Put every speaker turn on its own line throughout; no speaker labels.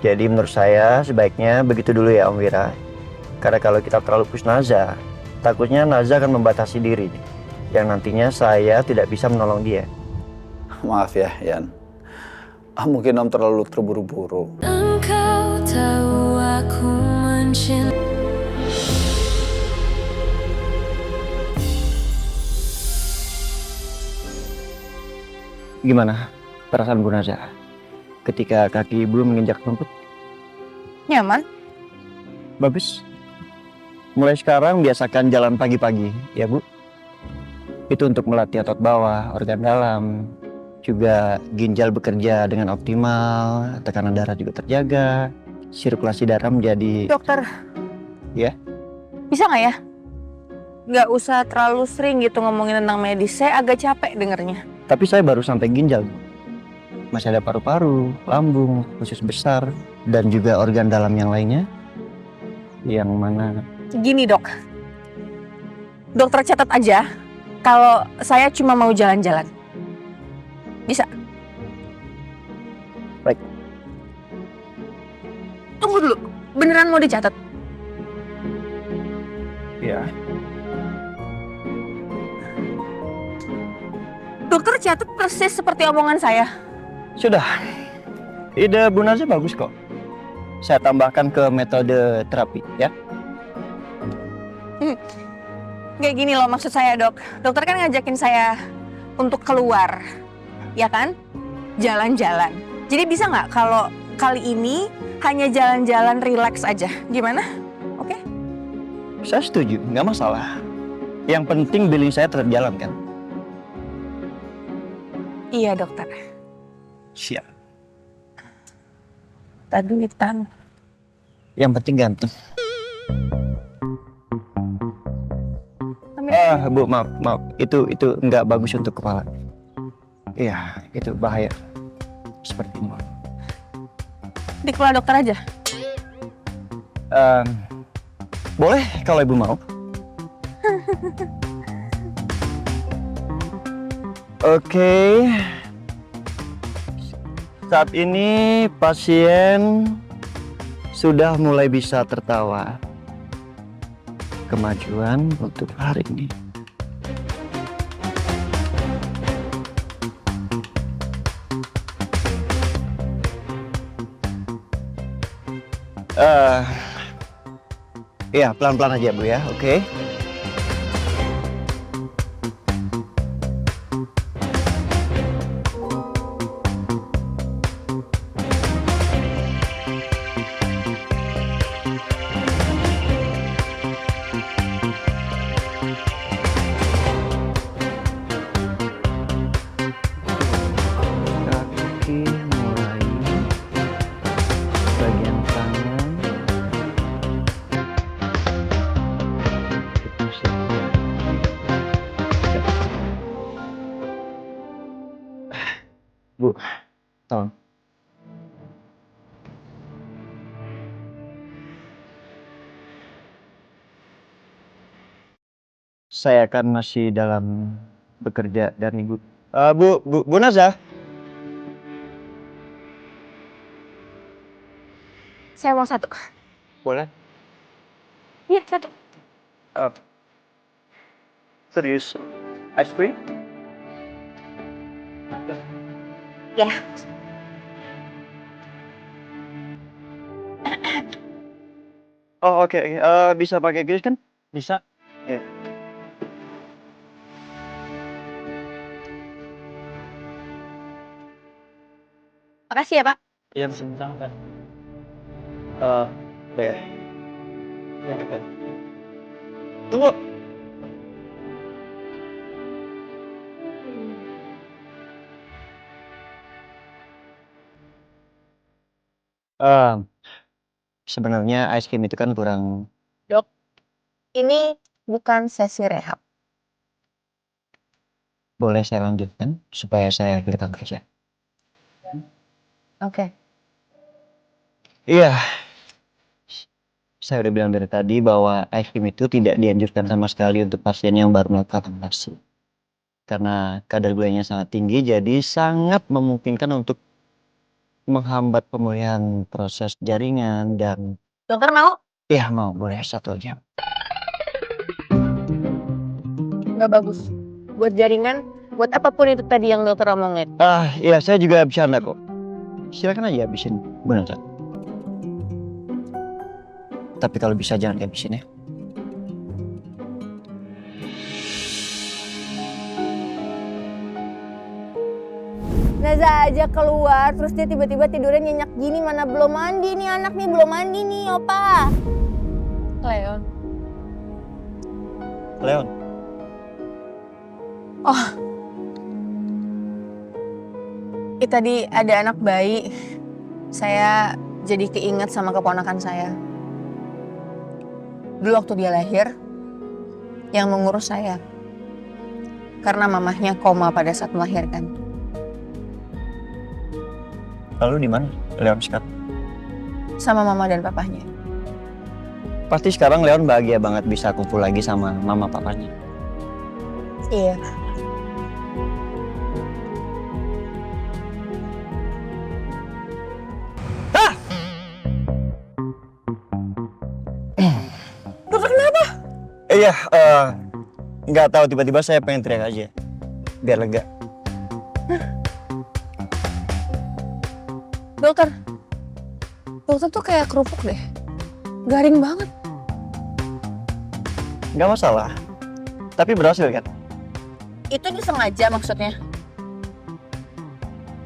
Jadi menurut saya sebaiknya begitu dulu ya Om Wira. Karena kalau kita terlalu push Naza, takutnya Naza akan membatasi diri, yang nantinya saya tidak bisa menolong dia.
Maaf ya, Yan. Mungkin Om terlalu terburu-buru.
Engkau tahu aku mencintai.
Gimana perasaan Bu Naza ketika kaki Ibu menginjak rumput?
Nyaman?
Bagus. Mulai sekarang biasakan jalan pagi-pagi, ya Bu. Itu untuk melatih otot bawah, organ dalam, juga ginjal bekerja dengan optimal, tekanan darah juga terjaga, sirkulasi darah menjadi...
Dokter.
Ya?
Bisa nggak ya? Nggak usah terlalu sering gitu ngomongin tentang medis, saya agak capek dengernya.
Tapi saya baru sampai ginjal, Bu. Masih ada paru-paru, lambung, usus besar, dan juga organ dalam yang lainnya. Yang mana...
Gini dok, dokter catat aja kalau saya cuma mau jalan-jalan. Bisa?
Baik.
Tunggu dulu, beneran mau dicatat?
Ya.
Dokter catat persis seperti omongan saya.
Sudah. Ide Bu Naza bagus kok. Saya tambahkan ke metode terapi, ya.
Kayak gini loh maksud saya dok. Dokter kan ngajakin saya untuk keluar, ya kan? Jalan-jalan. Jadi bisa nggak kalau kali ini hanya jalan-jalan rileks aja? Gimana? Oke?
Saya setuju, nggak masalah. Yang penting billing saya tetap jalan kan?
Iya dokter.
Siap.
Tadi hitam.
Yang penting ganteng. Bu, maaf. Itu nggak bagus untuk kepala. Iya, itu bahaya. Seperti ini.
Di kepala dokter aja?
Boleh kalau Ibu mau. Oke. Saat ini pasien sudah mulai bisa tertawa. Kemajuan untuk hari ini. Iya, pelan-pelan aja Bu ya, oke? Kaki mulai bagian tangan. Bu, tolong. Saya akan masih dalam bekerja dan Ibu. Bu Naza.
Saya mau satu.
Boleh?
Iya, satu.
Serius? Ice cream?
Ya.
Oh oke. Bisa pakai gelas kan? Bisa. Ya.
Makasih ya Pak.
Yang sebentar kan? Deh. Ya, kan. Tunggu. Sebenarnya ice cream itu kan kurang.
Dok, ini bukan sesi rehab.
Boleh saya lanjutkan supaya saya kelihatan kerja.
Oke.
Iya. Saya udah bilang dari tadi bahwa ice cream itu tidak dianjurkan sama sekali untuk pasien yang baru melakukan operasi. Karena kadar gulanya sangat tinggi, jadi sangat memungkinkan untuk menghambat pemulihan proses jaringan dan
Dokter mau?
ya mau boleh 1 jam.
Nggak bagus. Buat jaringan, buat apapun itu tadi yang dokter omongin.
Iya saya juga bercanda kok. Silakan aja habisin beneran. Tapi kalau bisa jangan habisin ya.
Naza aja keluar, terus dia tiba-tiba tidurnya nyenyak gini, mana belum mandi nih anak nih, belum mandi nih opa.
Leon.
Leon.
Tadi ada anak bayi. Saya jadi keinget sama keponakan saya. Dulu waktu dia lahir, yang mengurus saya. Karena mamahnya koma pada saat melahirkan.
Lalu di mana Leon sekarang?
Sama mama dan papahnya.
Pasti sekarang Leon bahagia banget bisa kumpul lagi sama mama papanya.
Iya.
Iya, nggak tahu tiba-tiba saya pengen teriak aja, biar lega.
Dokter tuh kayak kerupuk deh. Garing banget.
Nggak masalah, tapi berhasil kan?
Itu disengaja maksudnya?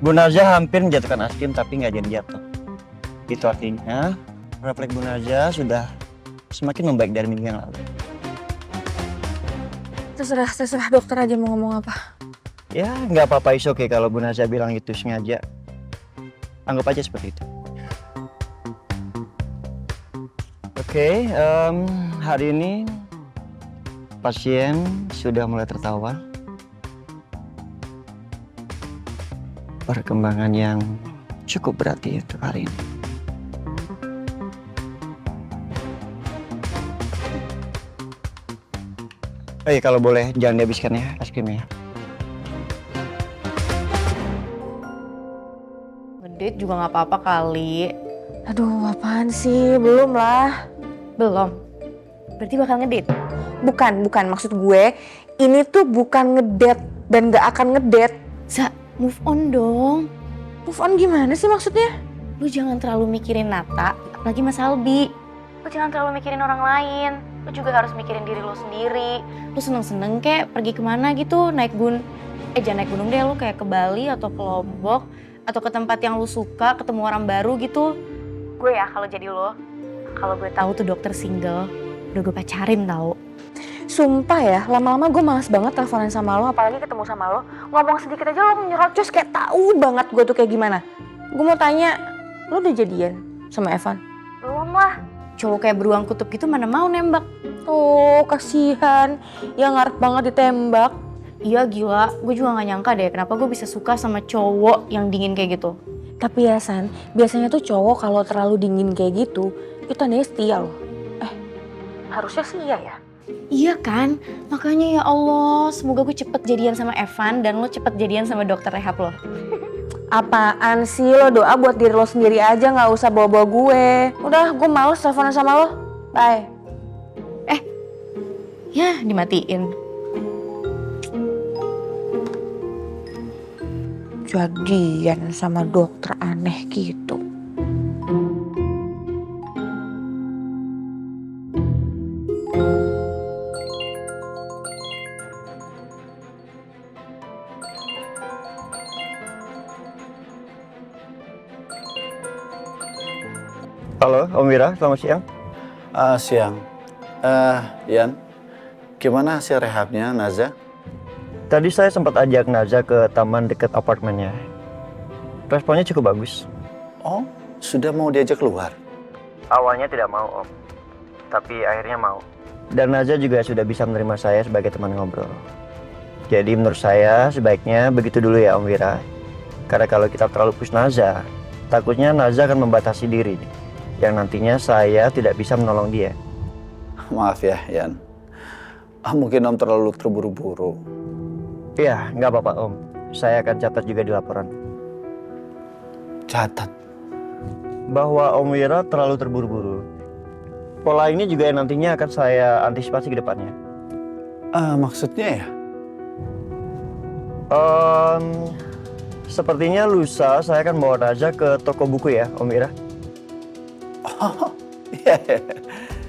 Bu Naja hampir menjatuhkan Askim tapi nggak jadi jatuh. Itu artinya refleks Bu Naja sudah semakin membaik dari minggu yang lalu.
Terserah dokter aja mau ngomong apa.
Ya nggak apa-apa, is oke kalau Bu Naja bilang itu sengaja. Anggap aja seperti itu. Oke, hari ini pasien sudah mulai tertawa. Perkembangan yang cukup berarti itu hari ini. Kalau boleh jangan dihabiskan ya es krimnya.
Ngedate juga nggak apa-apa kali.
Aduh, apaan sih? Belum lah.
Belum. Berarti bakal ngedate?
Bukan. Maksud gue, ini tuh bukan ngedate dan gak akan ngedate.
Za, move on dong.
Move on gimana sih maksudnya?
Lu jangan terlalu mikirin Nata, apalagi Mas Albi. Lu jangan terlalu mikirin orang lain. Lu juga harus mikirin diri lu sendiri. Lu seneng-seneng kek pergi kemana gitu, jangan naik gunung deh, lu kayak ke Bali atau ke Lombok atau ke tempat yang lu suka, ketemu orang baru gitu. Gue ya kalau jadi lo, kalau gue tahu tuh dokter single, udah gue pacarin tau.
Sumpah ya, lama-lama gue malas banget teleponan sama lo, apalagi ketemu sama lo. Ngomong sedikit aja lo nyerocos kayak tahu banget gue tuh kayak gimana. Gue mau tanya, lo udah jadian sama Evan?
Belum lah. Cowok kayak beruang kutub gitu mana mau nembak.
Oh, kasihan. Ya ngarep banget ditembak.
Iya gila, gue juga gak nyangka deh kenapa gue bisa suka sama cowok yang dingin kayak gitu.
Tapi ya San, biasanya tuh cowok kalau terlalu dingin kayak gitu, itu tandanya setia loh. Harusnya sih iya ya?
Iya kan, makanya ya Allah, semoga gue cepet jadian sama Evan dan lo cepet jadian sama dokter rehab lo.
Apaan sih, lo doa buat diri lo sendiri aja, gak usah bawa-bawa gue. Udah, gue males teleponan sama lo. Bye.
Ya dimatiin.
Jadian sama dokter aneh gitu.
Halo, Om Wira, selamat siang.
Siang. Yan, gimana hasil rehabnya Naza?
Tadi saya sempat ajak Naza ke taman dekat apartemennya. Responnya cukup bagus.
Oh, sudah mau diajak keluar?
Awalnya tidak mau, Om. Tapi akhirnya mau. Dan Naza juga sudah bisa menerima saya sebagai teman ngobrol. Jadi menurut saya sebaiknya begitu dulu ya Om Wira. Karena kalau kita terlalu push Naza, takutnya Naza akan membatasi diri. Yang nantinya saya tidak bisa menolong dia.
Maaf ya, Yan. Mungkin Om terlalu terburu-buru.
Iya, nggak apa-apa Om. Saya akan catat juga di laporan.
Catat.
bahwa Om Wira terlalu terburu-buru. Pola ini juga yang nantinya akan saya antisipasi ke depannya.
Maksudnya ya?
Sepertinya lusa saya akan bawa Naza ke toko buku ya, Om Wira.
Oh, iya.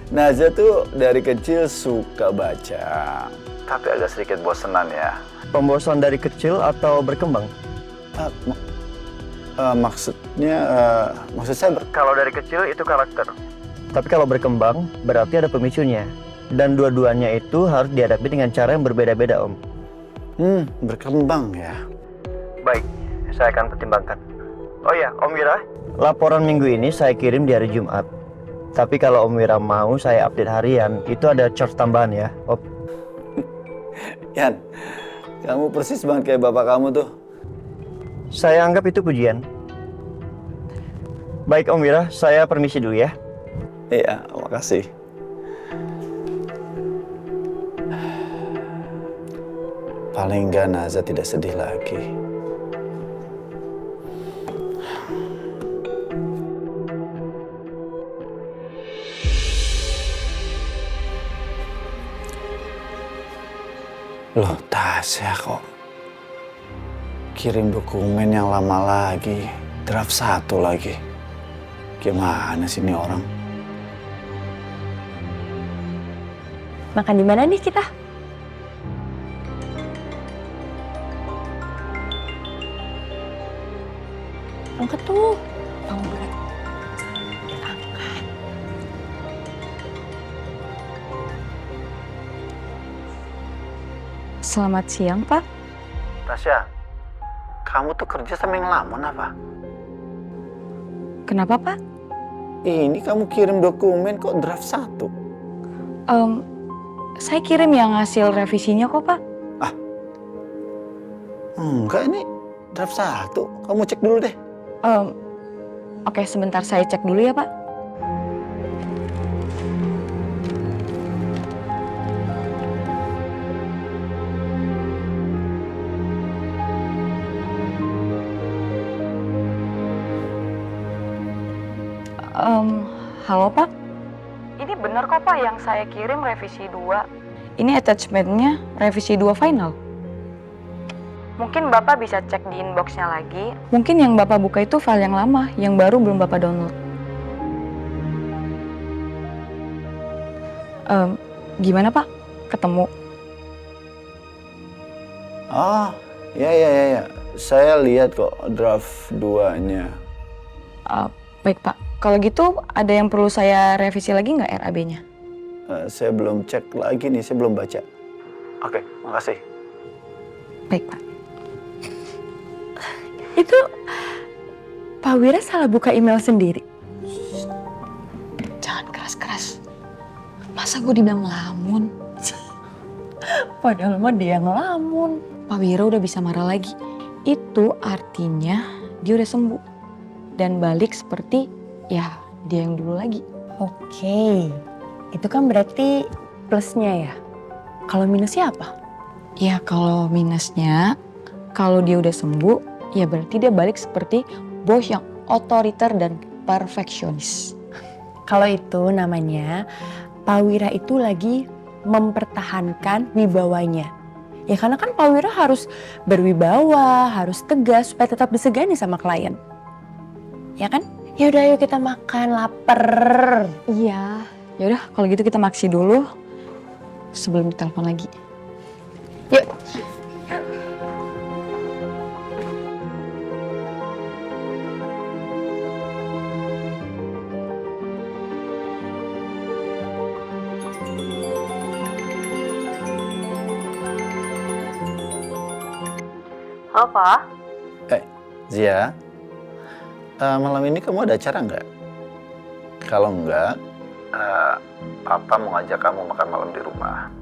Naza tuh dari kecil suka baca, tapi agak sedikit bosenan ya.
Pembosan dari kecil atau berkembang?
Maksud saya
Kalau dari kecil itu karakter. Tapi kalau berkembang berarti ada pemicunya. Dan dua-duanya itu harus dihadapi dengan cara yang berbeda-beda, Om.
berkembang ya.
Baik, saya akan pertimbangkan. Oh ya, Om Wira, laporan minggu ini saya kirim di hari Jumat. Tapi kalau Om Wira mau saya update harian, itu ada charge tambahan ya, Om.
Yan, kamu persis banget kayak bapak kamu tuh.
Saya anggap itu pujian. Baik Om Wira, saya permisi dulu ya.
Iya, makasih. Paling enggak Naza tidak sedih lagi. Loh, Tasya kok kirim dokumen yang lama lagi, draft 1 lagi. Gimana sih ini orang?
Makan di mana nih kita? Angkat tuh. Kamu berat. Angkat. Selamat siang, Pak.
Tasya, kamu tuh kerja sambil ngelamun apa?
Kenapa, Pak?
Ini kamu kirim dokumen kok draft 1?
Saya kirim yang hasil revisinya kok, Pak.
Enggak, ini draft 1. Kamu cek dulu deh.
Oke, sebentar saya cek dulu ya, Pak. Halo, Pak. Ini benar kok, Pak, yang saya kirim revisi 2. Ini attachment-nya revisi 2 final. Mungkin Bapak bisa cek di inbox-nya lagi. Mungkin yang Bapak buka itu file yang lama, yang baru belum Bapak download. Gimana, Pak? Ketemu?
Oh, ya. Saya lihat kok draft 2-nya.
Baik, Pak. Kalau gitu, ada yang perlu saya revisi lagi nggak RAB-nya?
Saya belum cek lagi nih, saya belum baca. Oke, makasih.
Baik, Pak. Itu Pak Wira salah buka email sendiri. Jangan keras-keras. Masa gue dibilang ngelamun? Padahal mah dia ngelamun. Pak Wira udah bisa marah lagi. Itu artinya dia udah sembuh. Dan balik seperti ya dia yang dulu lagi. Oke, itu kan berarti plusnya ya. Kalau minusnya apa? Ya kalau minusnya, kalau dia udah sembuh, ya berarti dia balik seperti bos yang otoriter dan perfeksionis. Kalau itu namanya Pak Wira itu lagi mempertahankan wibawanya. Ya karena kan Pak Wira harus berwibawa, harus tegas supaya tetap disegani sama klien. Ya kan? Ya udah, ayo kita makan, lapar. Iya. Ya udah, kalau gitu kita maksi dulu sebelum ditelepon lagi. Yuk. Halo, Pak.
Zia, malam ini kamu ada acara nggak? Kalau nggak, Papa mau ngajak kamu makan malam di rumah.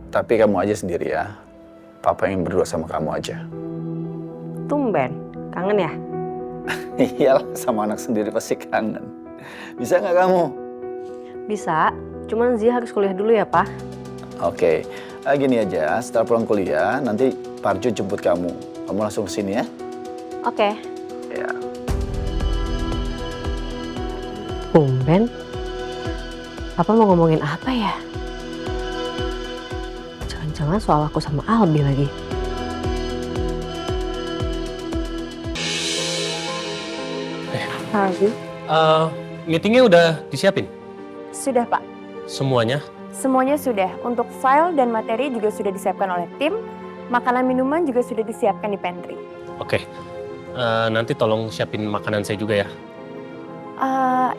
Tapi kamu aja sendiri ya. Papa ingin berdua sama kamu aja.
Tumben, kangen ya?
Iyalah, sama anak sendiri pasti kangen. Bisa nggak kamu?
Bisa, cuman Zia harus kuliah dulu ya, Pak.
Oke, gini aja. Setelah pulang kuliah, nanti Parjo jemput kamu. Kamu langsung kesini ya?
Oke.
Ya.
Tumben. Papa mau ngomongin apa ya? Jangan-jangan soal aku sama Albi lagi. Albi?
Meetingnya udah disiapin?
Sudah, Pak.
Semuanya?
Semuanya sudah. Untuk file dan materi juga sudah disiapkan oleh tim. Makanan minuman juga sudah disiapkan di pantry.
Oke. Nanti tolong siapin makanan saya juga ya.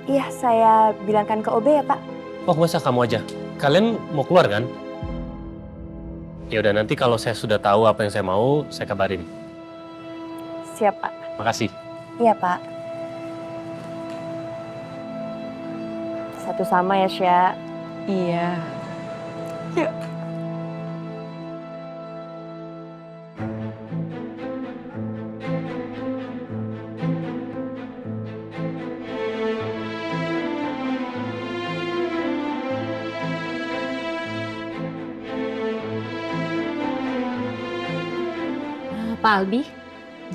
Iya, saya bilangkan ke OB ya, Pak.
Oh, masa kamu aja? Kalian mau keluar kan? Ya udah, nanti kalau saya sudah tahu apa yang saya mau, saya kabarin.
Siap, Pak.
Makasih.
Iya, Pak. Satu sama ya, Sya.
Iya.
Pak Albi,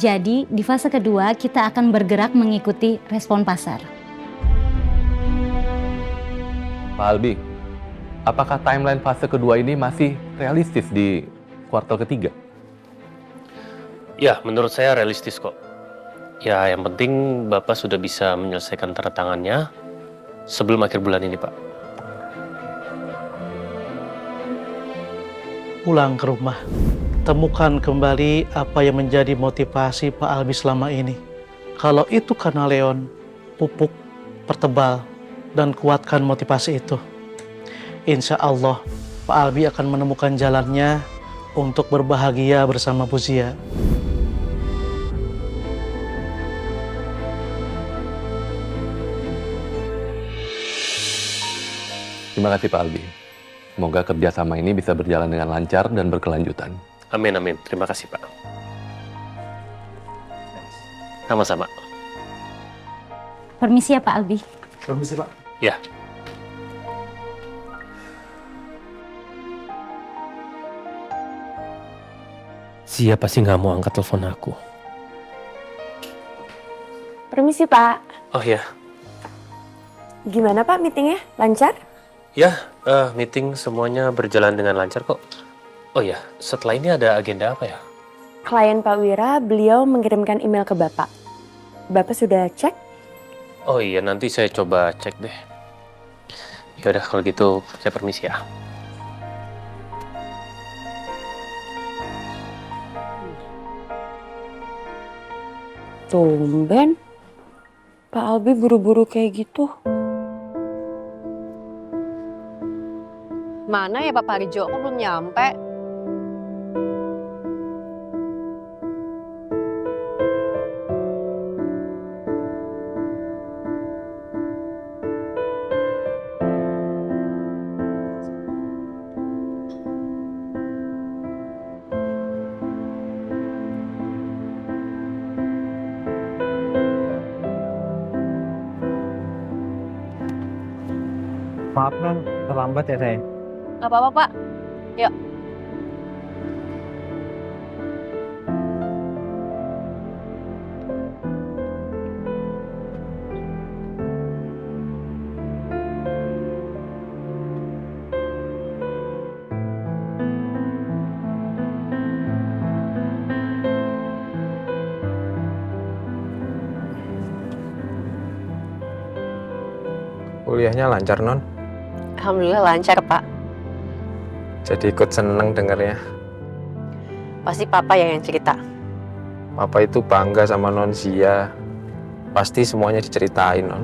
jadi di fase kedua kita akan bergerak mengikuti respon pasar.
Pak Albi, apakah timeline fase kedua ini masih realistis di kuartal ketiga?
Ya, menurut saya realistis kok. Ya, yang penting Bapak sudah bisa menyelesaikan tanda tangannya sebelum akhir bulan ini, Pak.
Pulang ke rumah, temukan kembali apa yang menjadi motivasi Pak Albi selama ini. Kalau itu karena Leon, pupuk, pertebal, dan kuatkan motivasi itu. Insya Allah, Pak Albi akan menemukan jalannya untuk berbahagia bersama Bu Zia.
Terima kasih Pak Albi. Semoga kerjasama ini bisa berjalan dengan lancar dan berkelanjutan.
Amin, amin. Terima kasih, Pak. Sama-sama.
Permisi ya Pak Albi.
Permisi Pak.
Ya. Siapa sih nggak mau angkat telepon aku?
Permisi, Pak.
Oh ya,
Gimana, Pak, meetingnya? Lancar?
ya, meeting semuanya berjalan dengan lancar kok. Oh ya, setelah ini ada agenda apa ya?
Klien Pak Wira, beliau mengirimkan email ke Bapak. Bapak sudah cek?
Oh iya, nanti saya coba cek deh. Ya udah, kalau gitu saya permisi ya.
Tumben. Pak Albi buru-buru kayak gitu. Mana ya Pak Parjo? Kok belum nyampe?
Maaf non, terlambat ya saya.
Gak apa-apa Pak. Yuk.
Kuliahnya lancar, Non?
Alhamdulillah lancar Pak.
Jadi ikut seneng dengernya.
Pasti Papa yang cerita.
Papa itu bangga sama Non Zia. Pasti semuanya diceritain, Non.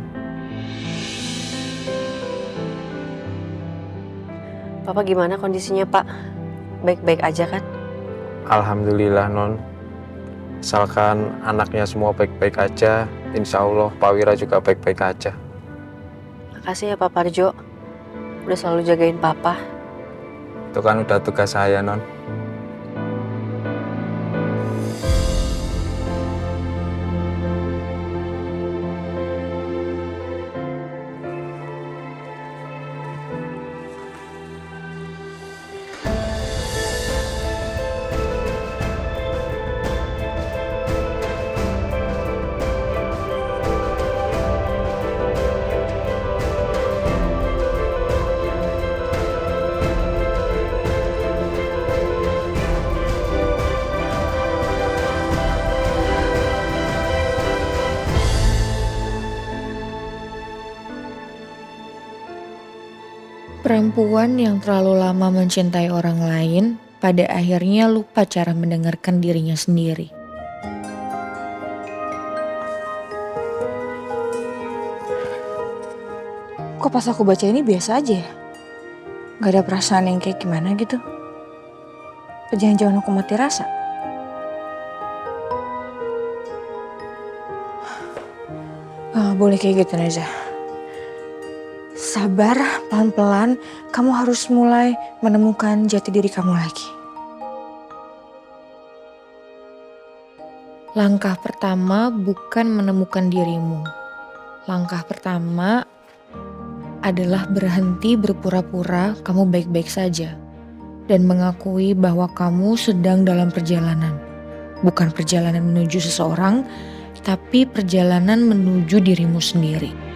Papa gimana kondisinya Pak? Baik-baik aja kan?
Alhamdulillah, Non. Asalkan anaknya semua baik-baik aja, insya Allah Pak Wira juga baik-baik aja.
Makasih ya Pak Parjo. Udah selalu jagain Papa.
Itu kan udah tugas saya, Non.
Perempuan yang terlalu lama mencintai orang lain pada akhirnya lupa cara mendengarkan dirinya sendiri.
Kok pas aku baca ini biasa aja ya? Gak ada perasaan yang kayak gimana gitu. Jangan-jangan aku mati rasa. Boleh kayak gitu Neza. Sabar, pelan-pelan. Kamu harus mulai menemukan jati diri kamu lagi.
Langkah pertama bukan menemukan dirimu. Langkah pertama adalah berhenti berpura-pura kamu baik-baik saja dan mengakui bahwa kamu sedang dalam perjalanan. Bukan perjalanan menuju seseorang, tapi perjalanan menuju dirimu sendiri.